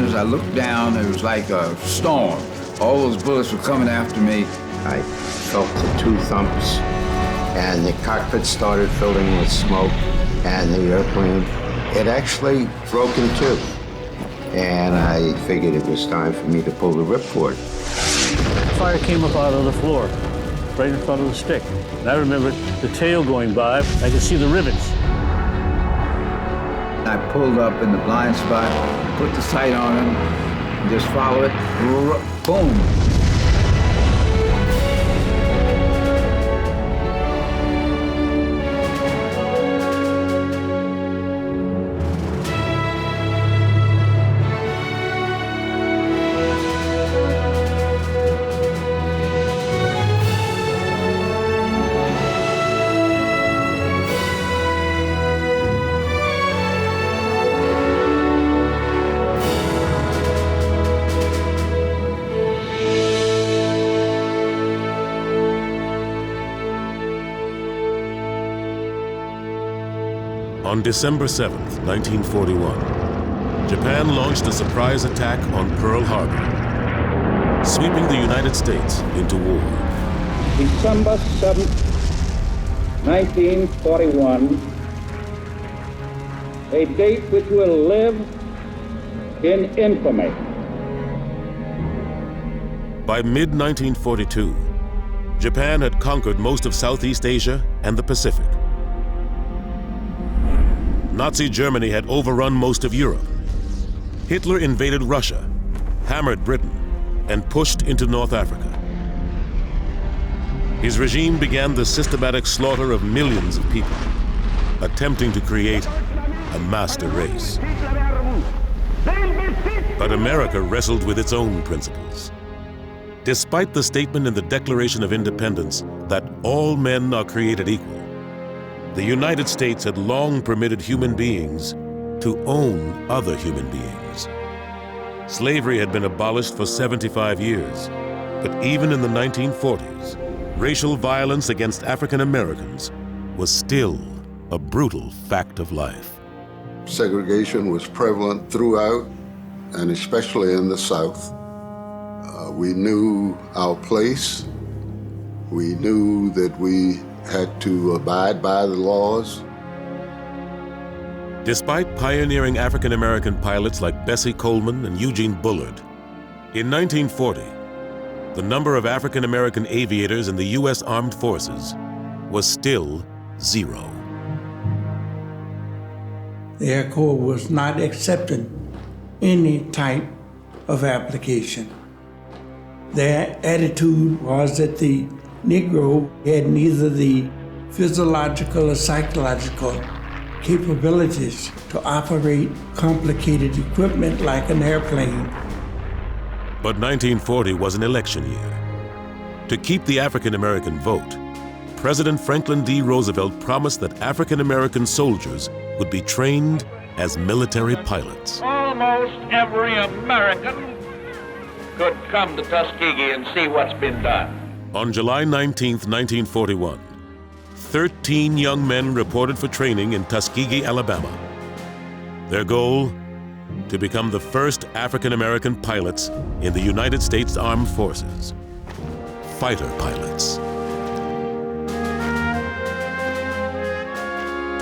As I looked down, it was like a storm. All those bullets were coming after me. I felt the two thumps, and the cockpit started filling with smoke, and the airplane, it actually broke in two. And I figured it was time for me to pull the ripcord. Fire came up out of the floor, right in front of the stick. And I remember the tail going by. I could see the rivets. I pulled up in the blind spot, put the sight on him, and just follow it, boom. On December 7th, 1941, Japan launched a surprise attack on Pearl Harbor, sweeping the United States into war. December 7th, 1941, a date which will live in infamy. By mid-1942, Japan had conquered most of Southeast Asia and the Pacific. Nazi Germany had overrun most of Europe. Hitler invaded Russia, hammered Britain, and pushed into North Africa. His regime began the systematic slaughter of millions of people, attempting to create a master race. But America wrestled with its own principles. Despite the statement in the Declaration of Independence that all men are created equal, the United States had long permitted human beings to own other human beings. Slavery had been abolished for 75 years, but even in the 1940s, racial violence against African Americans was still a brutal fact of life. Segregation was prevalent throughout, and especially in the South. We knew our place. We knew that we had to abide by the laws. Despite pioneering African-American pilots like Bessie Coleman and Eugene Bullard, in 1940, the number of African-American aviators in the U.S. Armed Forces was still 0. The Air Corps was not accepting any type of application. Their attitude was that the Negro had neither the physiological or psychological capabilities to operate complicated equipment like an airplane. But 1940 was an election year. To keep the African-American vote, President Franklin D. Roosevelt promised that African-American soldiers would be trained as military pilots. Almost every American could come to Tuskegee and see what's been done. On July 19, 1941, 13 young men reported for training in Tuskegee, Alabama. Their goal? To become the first African-American pilots in the United States Armed Forces. Fighter pilots.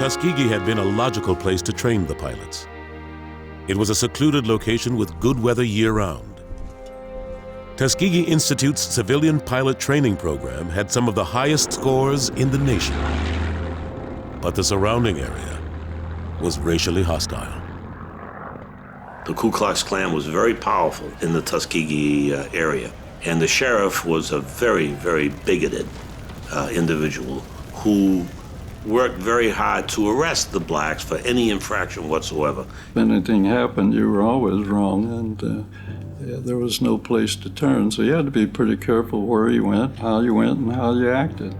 Tuskegee had been a logical place to train the pilots. It was a secluded location with good weather year-round. Tuskegee Institute's civilian pilot training program had some of the highest scores in the nation. But the surrounding area was racially hostile. The Ku Klux Klan was very powerful in the Tuskegee area. And the sheriff was a very, very bigoted individual who worked very hard to arrest the blacks for any infraction whatsoever. If anything happened, you were always wrong, and there was no place to turn, so you had to be pretty careful where you went, and how you acted.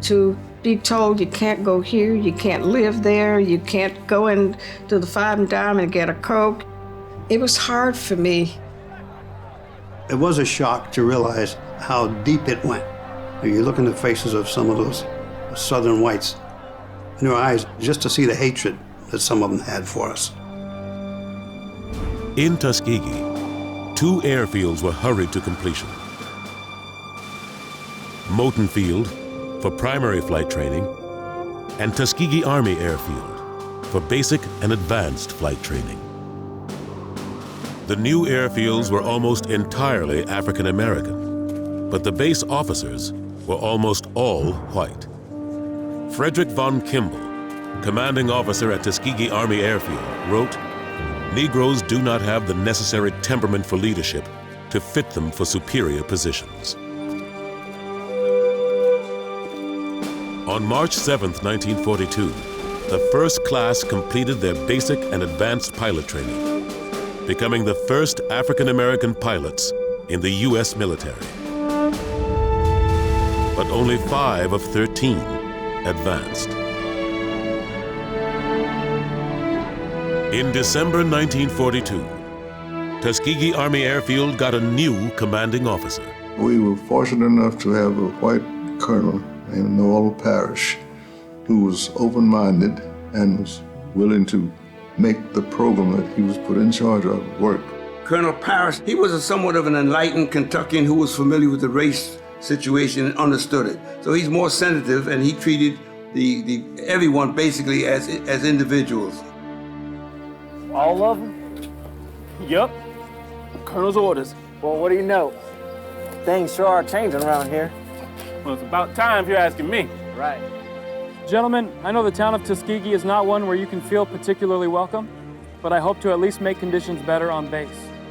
To be told you can't go here, you can't live there, you can't go into the Five and Dime and get a Coke, it was hard for me. It was a shock to realize how deep it went. You look in the faces of some of those Southern whites, in their eyes, just to see the hatred that some of them had for us. In Tuskegee, 2 airfields were hurried to completion. Moton Field for primary flight training, and Tuskegee Army Airfield for basic and advanced flight training. The new airfields were almost entirely African American, but the base officers were almost all white. Frederick von Kimball, commanding officer at Tuskegee Army Airfield, wrote, "Negroes do not have the necessary temperament for leadership to fit them for superior positions." On March 7, 1942, the first class completed their basic and advanced pilot training, becoming the first African-American pilots in the U.S. military. But only 5 of 13 advanced. In December 1942, Tuskegee Army Airfield got a new commanding officer. We were fortunate enough to have a white colonel named Noel Parrish, who was open-minded and was willing to make the program that he was put in charge of work. Colonel Parrish, he was somewhat of an enlightened Kentuckian who was familiar with the race situation and understood it. So he's more sensitive, and he treated everyone basically as individuals. All of them? Yup. Colonel's orders. Well, what do you know? Things sure are changing around here. Well, it's about time if you're asking me. Right. Gentlemen, I know the town of Tuskegee is not one where you can feel particularly welcome, but I hope to at least make conditions better on base.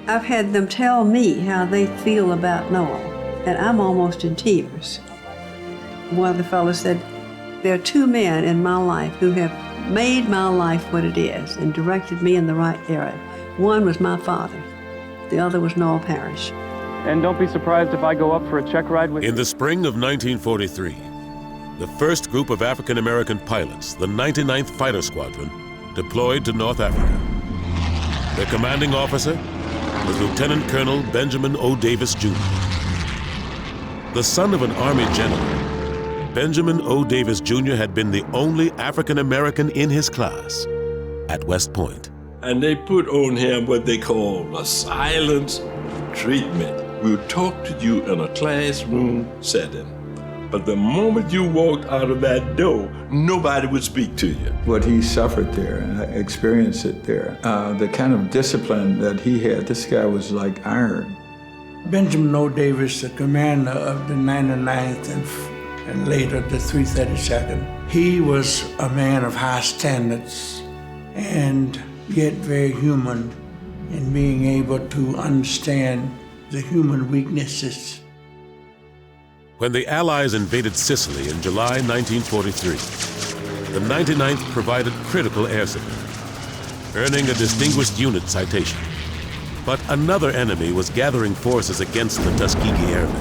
I've had them tell me how they feel about Noel, and I'm almost in tears. One of the fellows said, there are 2 men in my life who have made my life what it is and directed me in the right area. One was my father. The other was Noel Parrish. And don't be surprised if I go up for a check ride with you. In the spring of 1943, the first group of African-American pilots, the 99th Fighter Squadron, deployed to North Africa. Their commanding officer was Lieutenant Colonel Benjamin O. Davis, Jr. The son of an Army general, Benjamin O. Davis, Jr. had been the only African-American in his class at West Point. And they put on him what they call a silent treatment. We'll talk to you in a classroom setting. But the moment you walked out of that door, nobody would speak to you. What he suffered there, and I experienced it there, the kind of discipline that he had, this guy was like iron. Benjamin O. Davis, the commander of the 99th and later the 332nd, he was a man of high standards and yet very human in being able to understand the human weaknesses. When the Allies invaded Sicily in July 1943, the 99th provided critical air support, earning a Distinguished Unit citation. But another enemy was gathering forces against the Tuskegee Airmen.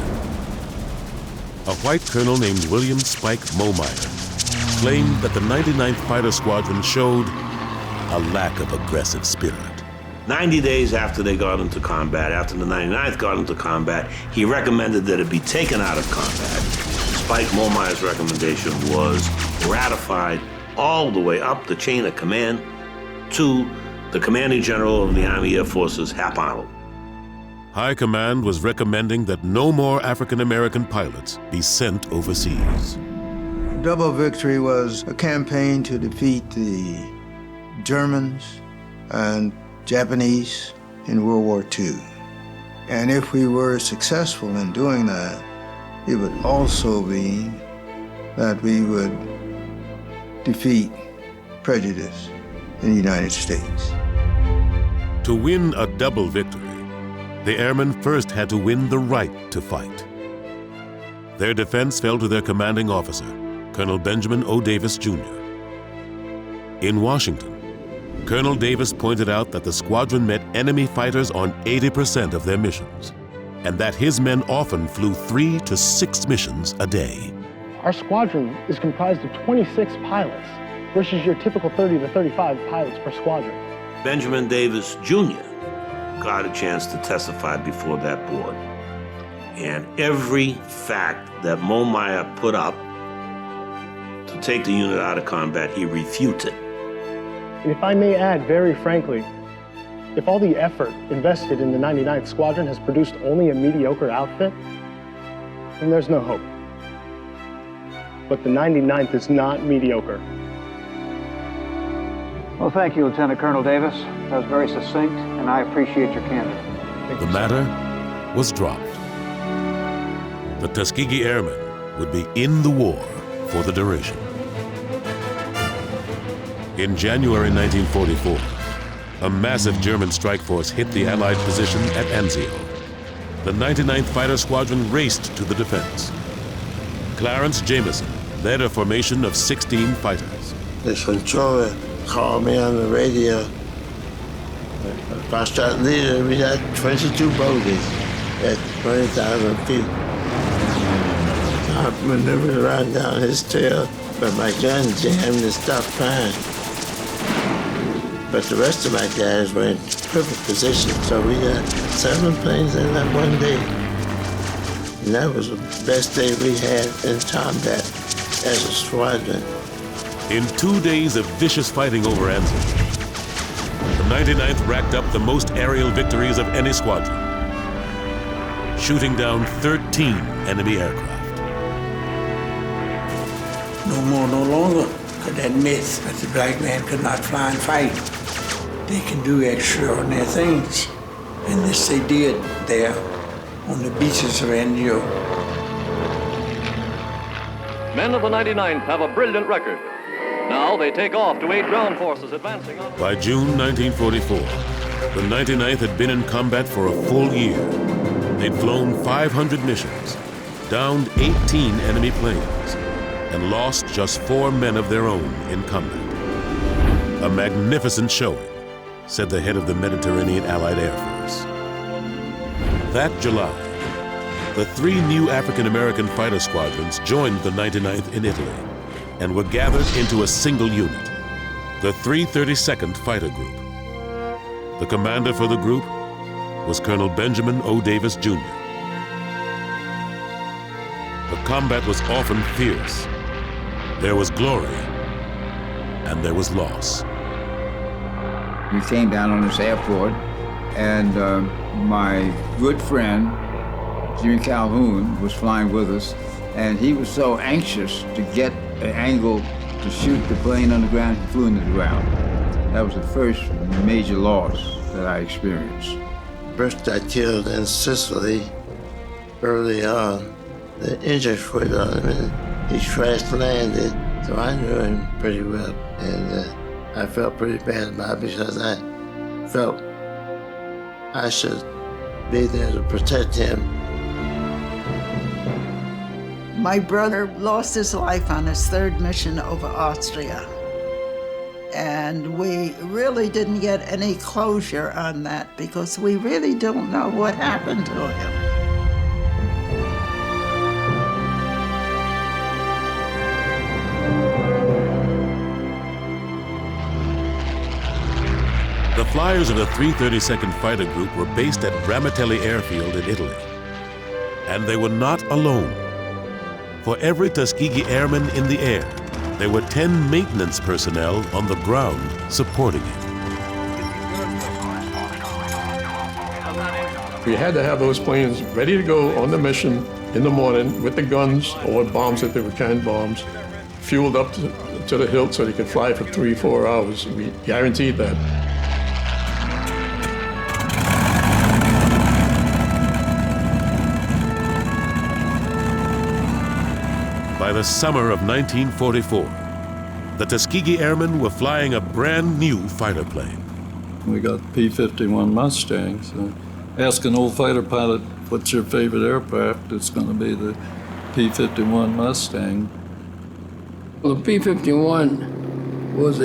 A white colonel named William Spike Momeyer claimed that the 99th Fighter Squadron showed a lack of aggressive spirit. 90 days after they got into combat, after the 99th got into combat, he recommended that it be taken out of combat. Spike Momeyer's recommendation was ratified all the way up the chain of command to the commanding general of the Army Air Forces, Hap Arnold. High Command was recommending that no more African-American pilots be sent overseas. Double Victory was a campaign to defeat the Germans and Japanese in World War II. And if we were successful in doing that, it would also be that we would defeat prejudice in the United States. To win a double victory, the airmen first had to win the right to fight. Their defense fell to their commanding officer, Colonel Benjamin O. Davis, Jr. In Washington, Colonel Davis pointed out that the squadron met enemy fighters on 80% of their missions, and that his men often flew 3 to 6 missions a day. Our squadron is comprised of 26 pilots versus your typical 30 to 35 pilots per squadron. Benjamin Davis, Jr. got a chance to testify before that board. And every fact that Momeyer put up to take the unit out of combat, he refuted. And if I may add very frankly, If all the effort invested in the 99th Squadron has produced only a mediocre outfit, then there's no hope. But the 99th is not mediocre. Well, thank you, Lieutenant Colonel Davis. That was very succinct, and I appreciate your candor. The matter was dropped. The Tuskegee Airmen would be in the war for the duration. In January 1944, a massive German strike force hit the Allied position at Anzio. The 99th Fighter Squadron raced to the defense. Clarence Jameson led a formation of 16 fighters. The controller called me on the radio. If I start leading, we got 22 bogies at 20,000 feet. I maneuvered around down his tail, but my gun jammed and stopped firing. But the rest of my guys were in perfect position, so we got 7 planes in that one day. And that was the best day we had in combat as a squadron. In 2 days of vicious fighting over Anzio, the 99th racked up the most aerial victories of any squadron, shooting down 13 enemy aircraft. No more, no longer could that myth that the black man could not fly and fight. They can do extraordinary things. And this they did there on the beaches of Anzio. Men of the 99th have a brilliant record. Now they take off to aid ground forces advancing on... By June 1944, the 99th had been in combat for a full year. They'd flown 500 missions, downed 18 enemy planes, and lost just 4 men of their own in combat. A magnificent showing, said the head of the Mediterranean Allied Air Force. That July, the 3 new African-American fighter squadrons joined the 99th in Italy and were gathered into a single unit, the 332nd Fighter Group. The commander for the group was Colonel Benjamin O. Davis, Jr. The combat was often fierce. There was glory, and there was loss. We came down on this airport, and my good friend, Jimmy Calhoun, was flying with us, and he was so anxious to get an angle to shoot the plane on the ground, he flew into the ground. That was the first major loss that I experienced. First I killed in Sicily early on. The engine quit on him, and he crash landed, so I knew him pretty well. And I felt pretty bad about it because I felt I should be there to protect him. My brother lost his life on his 3rd mission over Austria. And we really didn't get any closure on that because we really don't know what happened to him. The flyers of the 332nd Fighter Group were based at Bramatelli Airfield in Italy. And they were not alone. For every Tuskegee Airman in the air, there were 10 maintenance personnel on the ground supporting him. We had to have those planes ready to go on the mission in the morning with the guns or bombs if they were canned bombs, fueled up to the hilt so they could fly for 3-4 hours. We guaranteed that. By the summer of 1944, the Tuskegee Airmen were flying a brand new fighter plane. We got P-51 Mustangs. Ask an old fighter pilot, what's your favorite aircraft? It's going to be the P-51 Mustang. Well, the P-51 was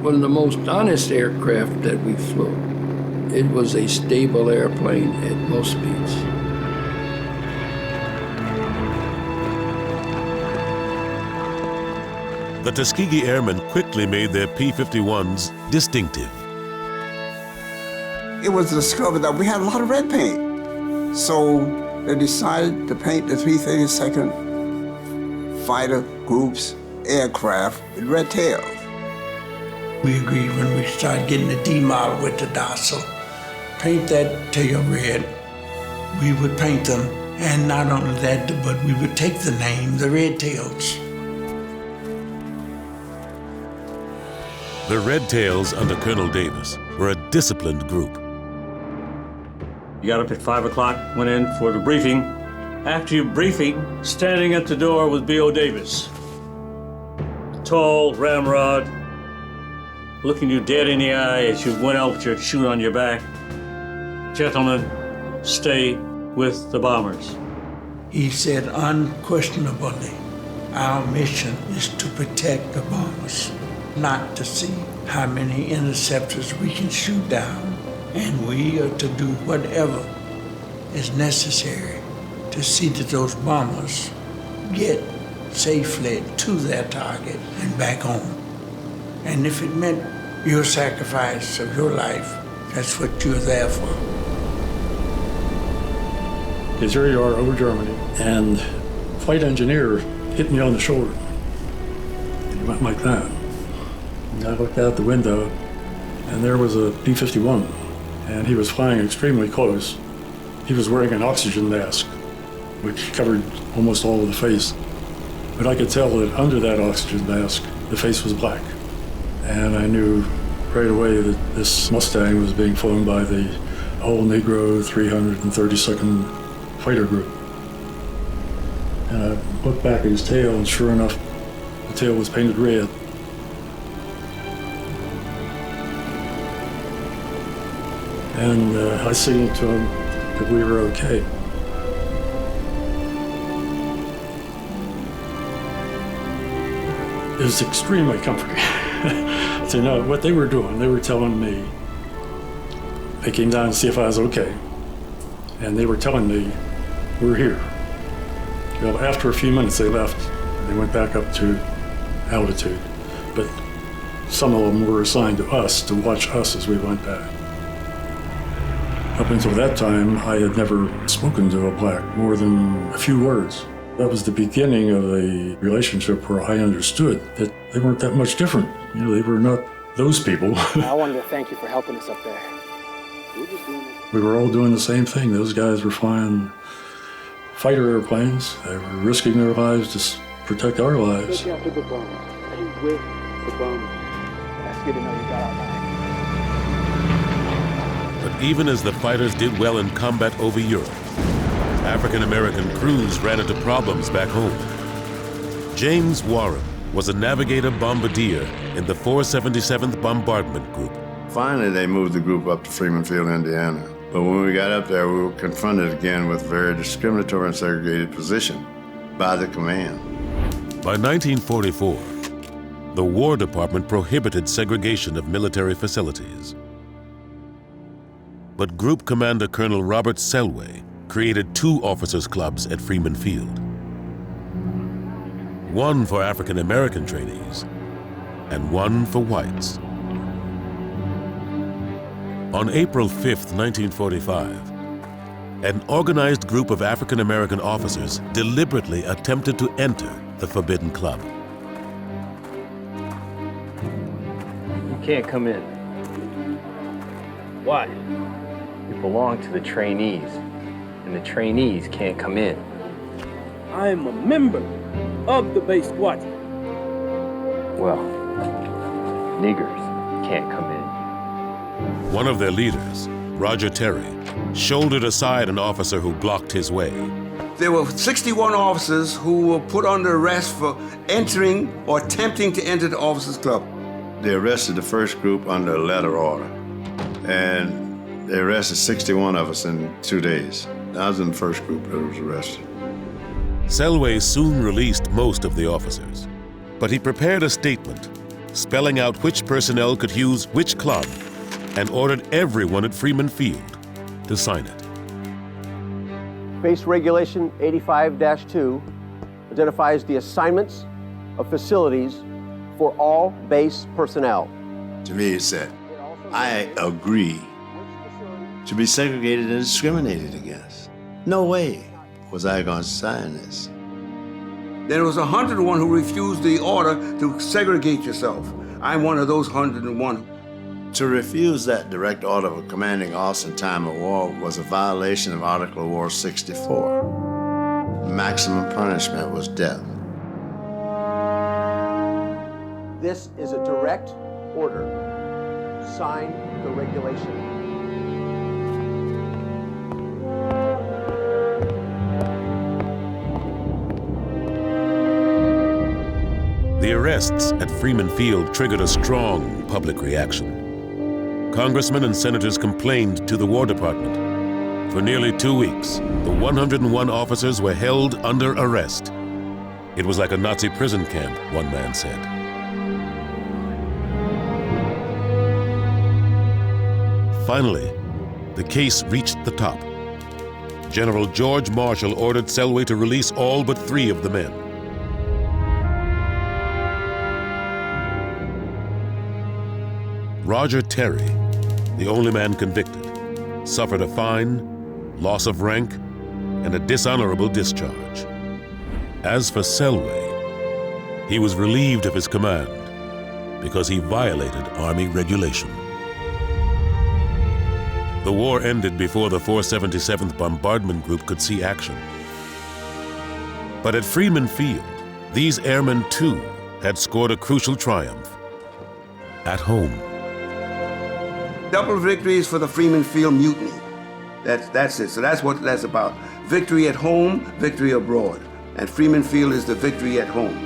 one of the most honest aircraft that we flew. It was a stable airplane at most speeds. The Tuskegee Airmen quickly made their P-51s distinctive. It was discovered that we had a lot of red paint. So they decided to paint the 332nd Fighter Group's aircraft with red tails. We agreed when we started getting the D model with the dorsal, paint that tail red. We would paint them, and not only that, but we would take the name, the Red Tails. The Red Tails under Colonel Davis were a disciplined group. You got up at 5 o'clock, went in for the briefing. After your briefing, standing at the door was B.O. Davis. Tall, ramrod, looking you dead in the eye as you went out with your chute on your back. Gentlemen, stay with the bombers. He said unquestionably, our mission is to protect the bombers, not to see how many interceptors we can shoot down. And we are to do whatever is necessary to see that those bombers get safely to their target and back home. And if it meant your sacrifice of your life, that's what you're there for. It's here you are over Germany, and flight engineer hit me on the shoulder. He went like that. And I looked out the window, and there was a B-51, and he was flying extremely close. He was wearing an oxygen mask, which covered almost all of the face. But I could tell that under that oxygen mask, the face was black. And I knew right away that this Mustang was being flown by the all-Negro 332nd Fighter Group. And I looked back at his tail, and sure enough, the tail was painted red. And I signaled to him that we were okay. It was extremely comforting to know what they were doing. They were telling me, they came down to see if I was okay. And they were telling me, we're here. Well, after a few minutes, they left. They went back up to altitude. But some of them were assigned to us to watch us as we went back. Up until that time, I had never spoken to a black more than a few words. That was the beginning of a relationship where I understood that they weren't that much different. You know, they were not those people. I wanted to thank you for helping us up there. We were all doing the same thing. Those guys were flying fighter airplanes. They were risking their lives to protect our lives. Look after the bombers. Stay with the bombers. That's good to know you got our back. But even as the fighters did well in combat over Europe, African-American crews ran into problems back home. James Warren was a navigator bombardier in the 477th Bombardment Group. Finally, they moved the group up to Freeman Field, Indiana. But when we got up there, we were confronted again with a very discriminatory and segregated position by the command. By 1944, the War Department prohibited segregation of military facilities. But Group Commander Colonel Robert Selway created 2 officers' clubs at Freeman Field. One for African-American trainees and one for whites. On April 5th, 1945, an organized group of African-American officers deliberately attempted to enter the Forbidden Club. You can't come in. Why? You belong to the trainees, and the trainees can't come in. I am a member of the base squadron. Well, niggers can't come in. One of their leaders, Roger Terry, shouldered aside an officer who blocked his way. There were 61 officers who were put under arrest for entering or attempting to enter the officers' club. They arrested the first group under a letter order, and they arrested 61 of us in 2 days. I was in the first group that was arrested. Selway soon released most of the officers, but he prepared a statement spelling out which personnel could use which club and ordered everyone at Freeman Field to sign it. Base Regulation 85-2 identifies the assignments of facilities for all base personnel. To me, it said, I agree to be segregated and discriminated against. No way was I going to sign this. There was 101 who refused the order to segregate yourself. I'm one of those 101. To refuse that direct order of a commanding officer in time of war was a violation of Article of War 64. Maximum punishment was death. This is a direct order. Sign the regulation. The arrests at Freeman Field triggered a strong public reaction. Congressmen and senators complained to the War Department. For nearly 2 weeks, the 101 officers were held under arrest. It was like a Nazi prison camp, one man said. Finally, the case reached the top. General George Marshall ordered Selway to release all but 3 of the men. Roger Terry, the only man convicted, suffered a fine, loss of rank, and a dishonorable discharge. As for Selway, he was relieved of his command because he violated Army regulation. The war ended before the 477th Bombardment Group could see action. But at Freeman Field, these airmen too had scored a crucial triumph at home. Double victories for the Freeman Field mutiny. That's it. So that's what that's about. Victory at home, victory abroad. And Freeman Field is the victory at home.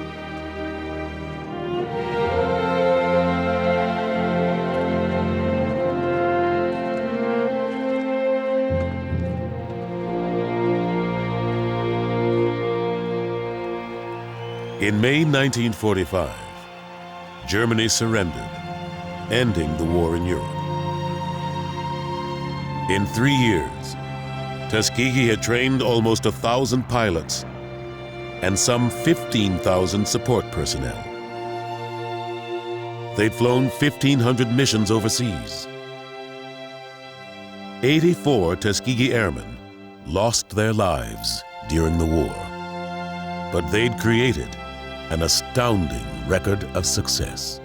In May 1945, Germany surrendered, ending the war in Europe. In 3 years, Tuskegee had trained almost 1,000 pilots and some 15,000 support personnel. They'd flown 1,500 missions overseas. 84 Tuskegee Airmen lost their lives during the war, but they'd created an astounding record of success.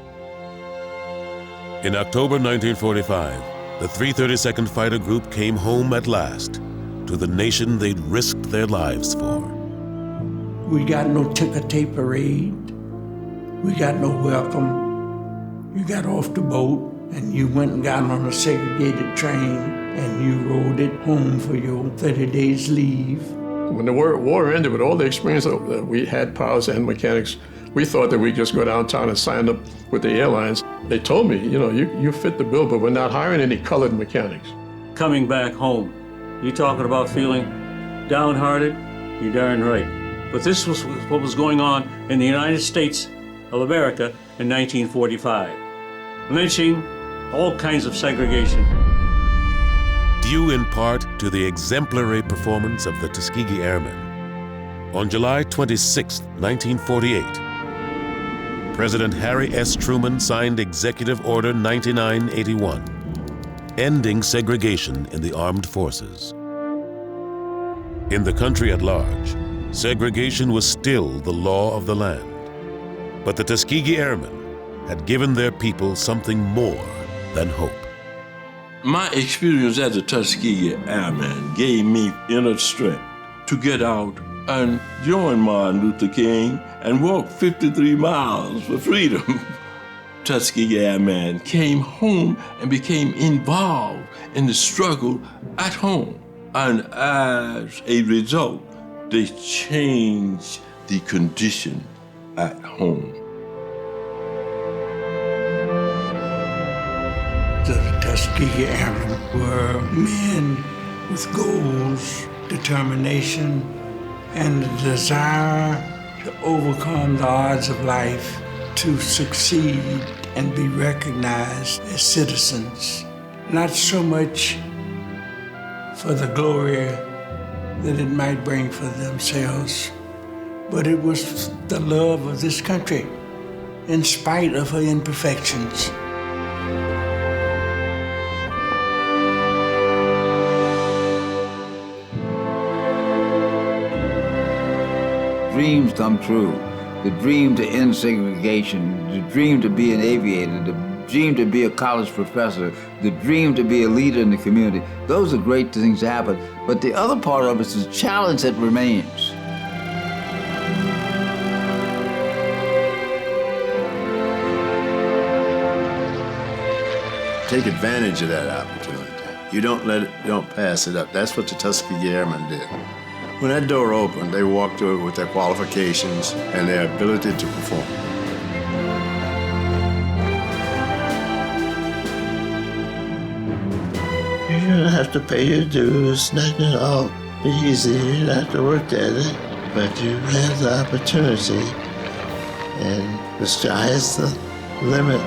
In October 1945, the 332nd Fighter Group came home at last to the nation they'd risked their lives for. We got no ticker tape parade. We got no welcome. You got off the boat and you went and got on a segregated train and you rode it home for your 30 days leave. When the war ended, with all the experience that we had, pilots and mechanics, we thought that we'd just go downtown and sign up with the airlines. They told me, you know, you fit the bill, but we're not hiring any colored mechanics. Coming back home, you talking about feeling downhearted? You're darn right. But this was what was going on in the United States of America in 1945. Lynching, all kinds of segregation. Due in part to the exemplary performance of the Tuskegee Airmen, on July 26, 1948, President Harry S. Truman signed Executive Order 9981, ending segregation in the armed forces. In the country at large, segregation was still the law of the land. But the Tuskegee Airmen had given their people something more than hope. My experience as a Tuskegee Airman gave me inner strength to get out and join Martin Luther King and walk 53 miles for freedom. Tuskegee Airmen came home and became involved in the struggle at home. And as a result, they changed the condition at home. The Tuskegee Airmen were men with goals, determination, and the desire to overcome the odds of life, to succeed and be recognized as citizens. Not so much for the glory that it might bring for themselves, but it was the love of this country, in spite of her imperfections. Dreams come true. the dream to end segregation, the dream to be an aviator, the dream to be a college professor, the dream to be a leader in the community. Those are great things to happen. But the other part of it is the challenge that remains. Take advantage of that opportunity. You don't pass it up. That's what the Tuskegee Airmen did. When that door opened, they walked through it with their qualifications and their ability to perform. You don't have to pay your dues, nothing at all. It's easy, you don't have to work at it, but you have the opportunity, and the sky is the limit.